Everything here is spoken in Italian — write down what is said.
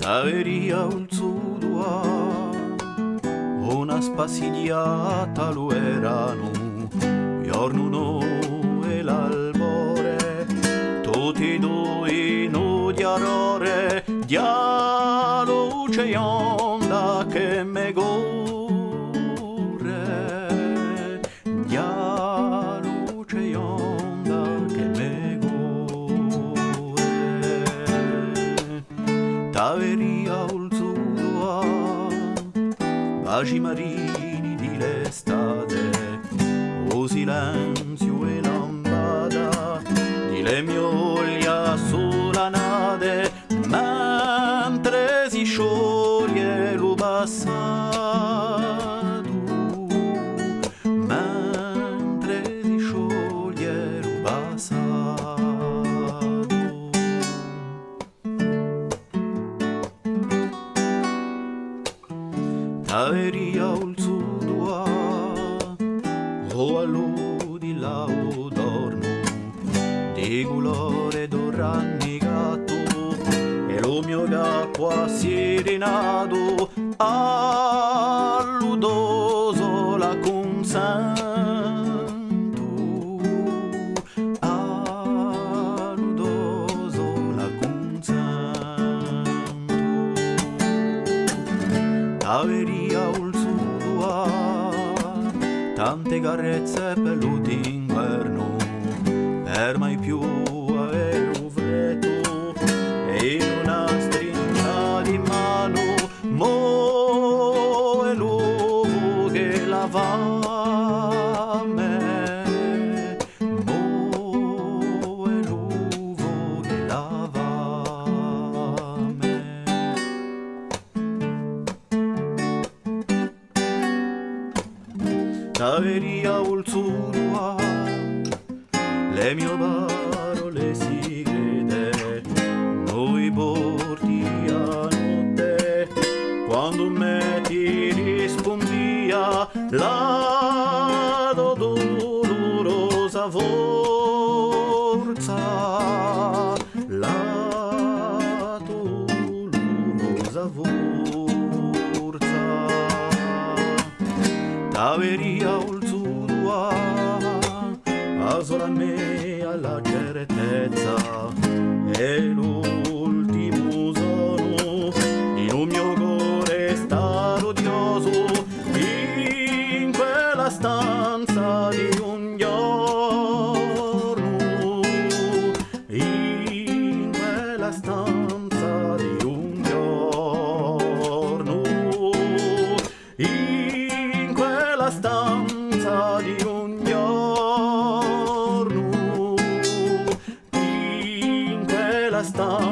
Taveria ul sudua, una spasidiata lo erano, giorno e l'albore, tutti e due no di arore, dia luce e onda che me gore, dia luce e onda che me gore. Taveria ul sudua, baci marini di l'estate, o silenzio e lambada di le mioglia sulla nade, mentre si scioglie lo passato, mentre si scioglie lo passato. Taveria ul sudua, o alludi là o dormo, di colore d'orannigato, e lo mio capo assirinato, alludoso la consento, alludoso la consento. Taveria ul sudua, tante carezze pelluti in inverno, per mai più avere un freddo, e in una stringa di mano, mo è l'uovo che la fame, mo è l'uovo che la fame. Taveria ul sudua, le mie parole segrete, noi porti a notte, quando me ti rispondia la dolorosa forza, la dolorosa forza. Taveria ul sudua, a sola me alla certezza, è l'ultimo sono, in un mio cuore sta odioso, in quella stanza di un giorno, in quella stanza di un giorno, in quella stanza di un giorno, in quella stanza